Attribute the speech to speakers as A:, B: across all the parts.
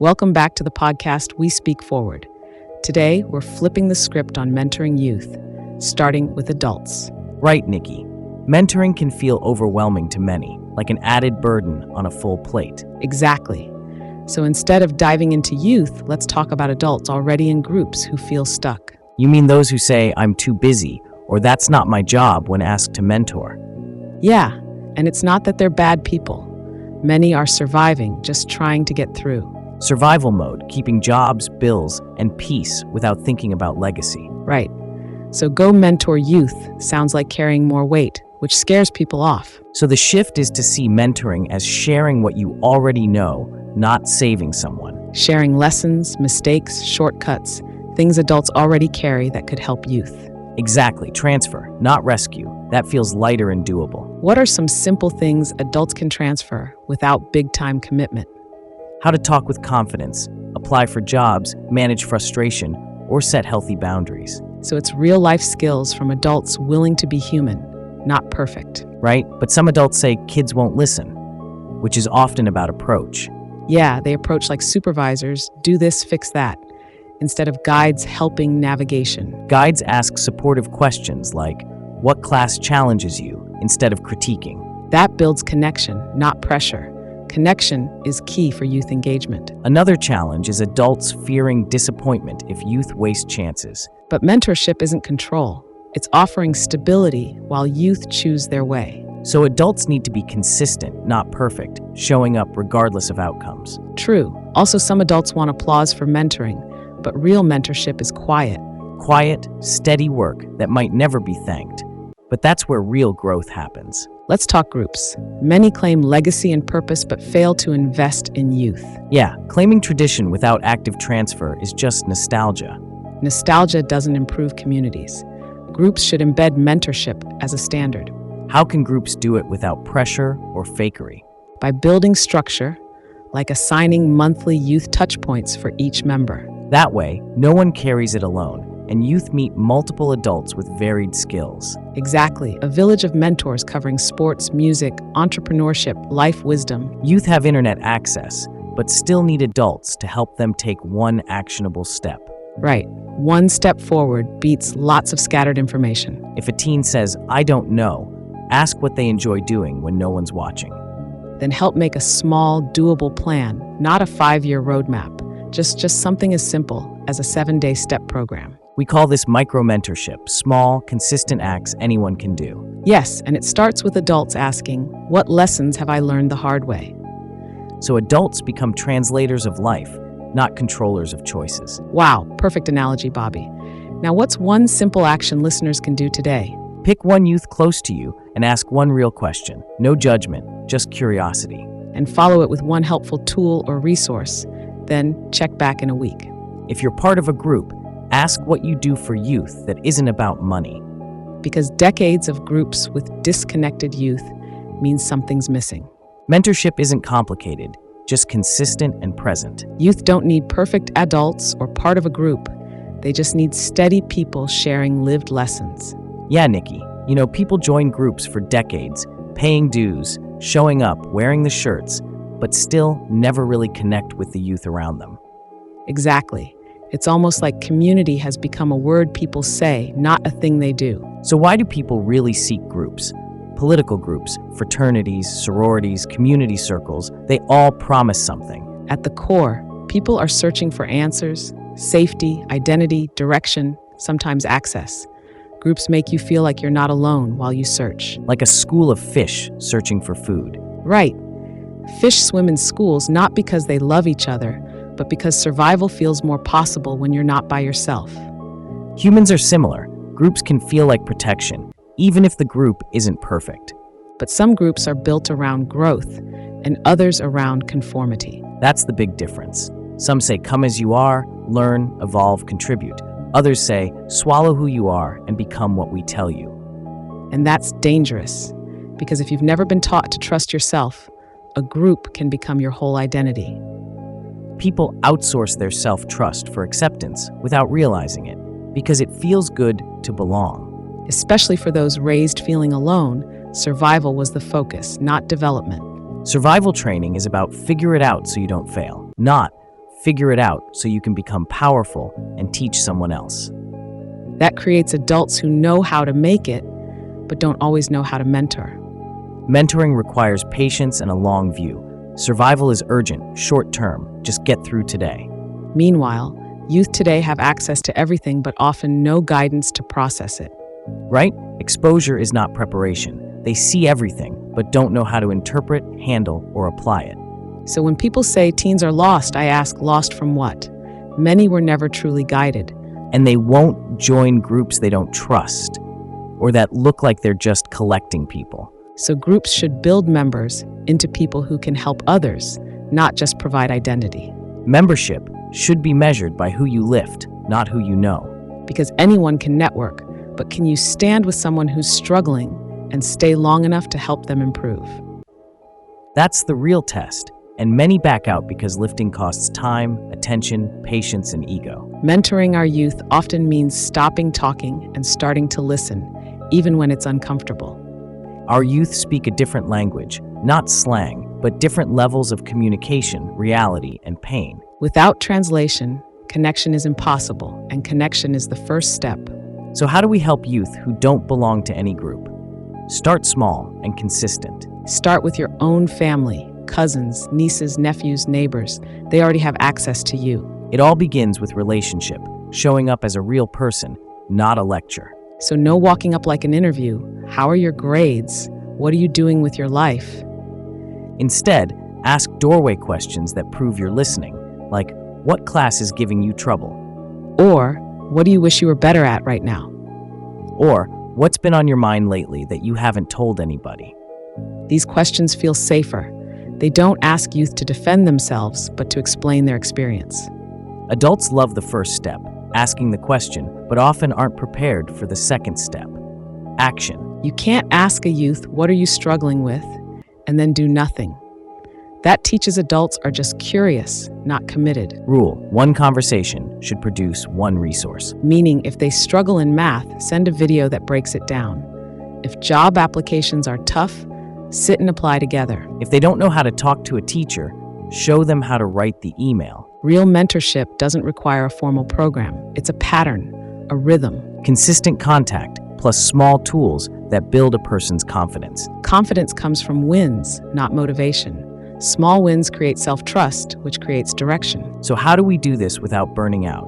A: Welcome back to the podcast We Speak Forward. Today, we're flipping the script on mentoring youth, starting with adults.
B: Right, Nikki. Mentoring can feel overwhelming to many, like an added burden on a full plate.
A: Exactly. So instead of diving into youth, let's talk about adults already in groups who feel stuck.
B: You mean those who say, I'm too busy, or that's not my job when asked to mentor?
A: Yeah, and it's not that they're bad people. Many are surviving, just trying to get through.
B: Survival mode, keeping jobs, bills, and peace without thinking about legacy.
A: Right. So go mentor youth sounds like carrying more weight, which scares people off.
B: So the shift is to see mentoring as sharing what you already know, not saving someone.
A: Sharing lessons, mistakes, shortcuts, things adults already carry that could help youth.
B: Exactly, transfer, not rescue. That feels lighter and doable.
A: What are some simple things adults can transfer without big-time commitment?
B: How to talk with confidence, apply for jobs, manage frustration, or set healthy boundaries.
A: So it's real-life skills from adults willing to be human, not perfect.
B: Right? But some adults say kids won't listen, which is often about approach.
A: Yeah, they approach like supervisors, do this, fix that, instead of guides helping navigation.
B: Guides ask supportive questions like, what class challenges you, instead of critiquing.
A: That builds connection, not pressure. Connection is key for youth engagement.
B: Another challenge is adults fearing disappointment if youth waste chances.
A: But mentorship isn't control. It's offering stability while youth choose their way.
B: So adults need to be consistent, not perfect, showing up regardless of outcomes.
A: True. Also, some adults want applause for mentoring, but real mentorship is quiet.
B: Quiet, steady work that might never be thanked. But that's where real growth happens.
A: Let's talk groups. Many claim legacy and purpose but fail to invest in youth.
B: Yeah, claiming tradition without active transfer is just nostalgia.
A: Nostalgia doesn't improve communities. Groups should embed mentorship as a standard.
B: How can groups do it without pressure or fakery?
A: By building structure, like assigning monthly youth touchpoints for each member.
B: That way, no one carries it alone, and youth meet multiple adults with varied skills.
A: Exactly, a village of mentors covering sports, music, entrepreneurship, life wisdom.
B: Youth have internet access, but still need adults to help them take one actionable step.
A: Right, one step forward beats lots of scattered information.
B: If a teen says, I don't know, ask what they enjoy doing when no one's watching.
A: Then help make a small, doable plan, not a 5-year roadmap. Just something as simple as a 7-day step program.
B: We call this micro-mentorship, small, consistent acts anyone can do.
A: Yes, and it starts with adults asking, what lessons have I learned the hard way?
B: So adults become translators of life, not controllers of choices.
A: Wow, perfect analogy, Bobby. Now, what's one simple action listeners can do today?
B: Pick one youth close to you and ask one real question. No judgment, just curiosity.
A: And follow it with one helpful tool or resource. Then check back in a week.
B: If you're part of a group, ask what you do for youth that isn't about money.
A: Because decades of groups with disconnected youth means something's missing.
B: Mentorship isn't complicated, just consistent and present.
A: Youth don't need perfect adults or part of a group. They just need steady people sharing lived lessons.
B: Yeah, Nikki, people join groups for decades, paying dues, showing up, wearing the shirts, but still never really connect with the youth around them.
A: Exactly. It's almost like community has become a word people say, not a thing they do.
B: So why do people really seek groups? Political groups, fraternities, sororities, community circles, they all promise something.
A: At the core, people are searching for answers, safety, identity, direction, sometimes access. Groups make you feel like you're not alone while you search.
B: Like a school of fish searching for food.
A: Right. Fish swim in schools not because they love each other, but because survival feels more possible when you're not by yourself.
B: Humans are similar. Groups can feel like protection, even if the group isn't perfect.
A: But some groups are built around growth, and others around conformity.
B: That's the big difference. Some say come as you are, learn, evolve, contribute. Others say swallow who you are and become what we tell you.
A: And that's dangerous, because if you've never been taught to trust yourself, a group can become your whole identity.
B: People outsource their self-trust for acceptance without realizing it, because it feels good to belong.
A: Especially for those raised feeling alone, survival was the focus, not development.
B: Survival training is about figure it out so you don't fail, not Figure it out so you can become powerful and teach someone else.
A: That creates adults who know how to make it, but don't always know how to mentor.
B: Mentoring requires patience and a long view. Survival is urgent, short-term, just get through today.
A: Meanwhile, youth today have access to everything but often no guidance to process it.
B: Right? Exposure is not preparation. They see everything, but don't know how to interpret, handle, or apply it.
A: So when people say teens are lost, I ask, lost from what? Many were never truly guided.
B: And they won't join groups they don't trust, or that look like they're just collecting people.
A: So groups should build members into people who can help others, not just provide identity.
B: Membership should be measured by who you lift, not who you know.
A: Because anyone can network, but can you stand with someone who's struggling and stay long enough to help them improve?
B: That's the real test, and many back out because lifting costs time, attention, patience, and ego.
A: Mentoring our youth often means stopping talking and starting to listen, even when it's uncomfortable.
B: Our youth speak a different language, not slang, but different levels of communication, reality, and pain.
A: Without translation, connection is impossible, and connection is the first step.
B: So how do we help youth who don't belong to any group? Start small and consistent.
A: Start with your own family, cousins, nieces, nephews, neighbors. They already have access to you.
B: It all begins with relationship, showing up as a real person, not a lecture.
A: So no walking up like an interview. How are your grades? What are you doing with your life?
B: Instead, ask doorway questions that prove you're listening, like, what class is giving you trouble?
A: Or, what do you wish you were better at right now?
B: Or, what's been on your mind lately that you haven't told anybody?
A: These questions feel safer. They don't ask youth to defend themselves, but to explain their experience.
B: Adults love the first step, asking the question, but often aren't prepared for the second step, action.
A: You can't ask a youth, what are you struggling with, and then do nothing. That teaches adults are just curious, not committed.
B: Rule: one conversation should produce one resource.
A: Meaning, if they struggle in math, send a video that breaks it down. If job applications are tough, sit and apply together.
B: If they don't know how to talk to a teacher, show them how to write the email.
A: Real mentorship doesn't require a formal program. It's a pattern, a rhythm.
B: Consistent contact, plus small tools that build a person's confidence.
A: Confidence comes from wins, not motivation. Small wins create self-trust, which creates direction.
B: So how do we do this without burning out?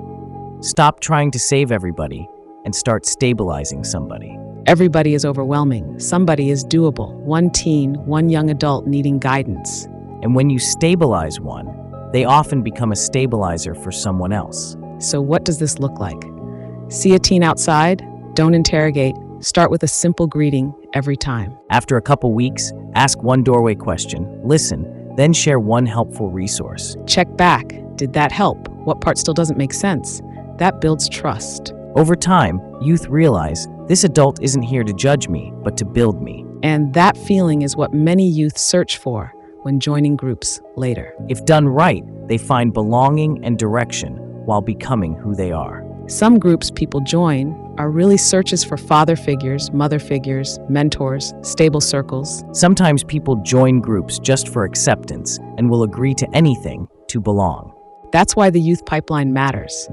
B: Stop trying to save everybody and start stabilizing somebody.
A: Everybody is overwhelming. Somebody is doable. One teen, one young adult needing guidance.
B: And when you stabilize one, they often become a stabilizer for someone else.
A: So what does this look like? See a teen outside? Don't interrogate. Start with a simple greeting every time.
B: After a couple weeks, ask one doorway question, listen, then share one helpful resource.
A: Check back. Did that help? What part still doesn't make sense? That builds trust.
B: Over time, youth realize this adult isn't here to judge me, but to build me.
A: And that feeling is what many youth search for when joining groups later.
B: If done right, they find belonging and direction while becoming who they are.
A: Some groups people join are really searches for father figures, mother figures, mentors, stable circles.
B: Sometimes people join groups just for acceptance and will agree to anything to belong.
A: That's why the youth pipeline matters.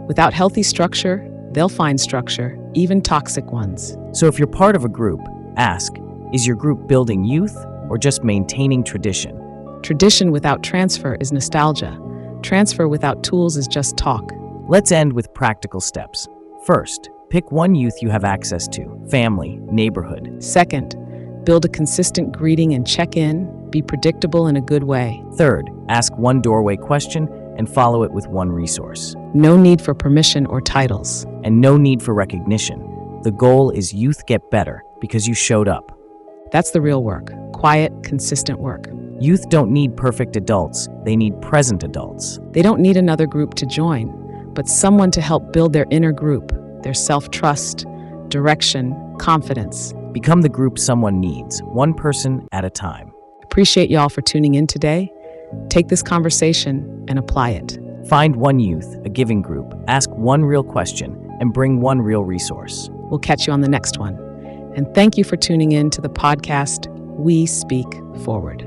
A: Without healthy structure, they'll find structure, even toxic ones.
B: So if you're part of a group, ask, is your group building youth or just maintaining tradition?
A: Tradition without transfer is nostalgia. Transfer without tools is just talk.
B: Let's end with practical steps. First, pick one youth you have access to, family, neighborhood.
A: Second, build a consistent greeting and check-in. Be predictable in a good way.
B: Third, ask one doorway question and follow it with one resource.
A: No need for permission or titles.
B: And no need for recognition. The goal is youth get better because you showed up.
A: That's the real work. Quiet, consistent work.
B: Youth don't need perfect adults. They need present adults.
A: They don't need another group to join, but someone to help build their inner group, their self-trust, direction, confidence.
B: Become the group someone needs, one person at a time.
A: Appreciate y'all for tuning in today. Take this conversation and apply it.
B: Find one youth, a giving group, ask one real question, and bring one real resource.
A: We'll catch you on the next one. And thank you for tuning in to the podcast, We Speak Forward.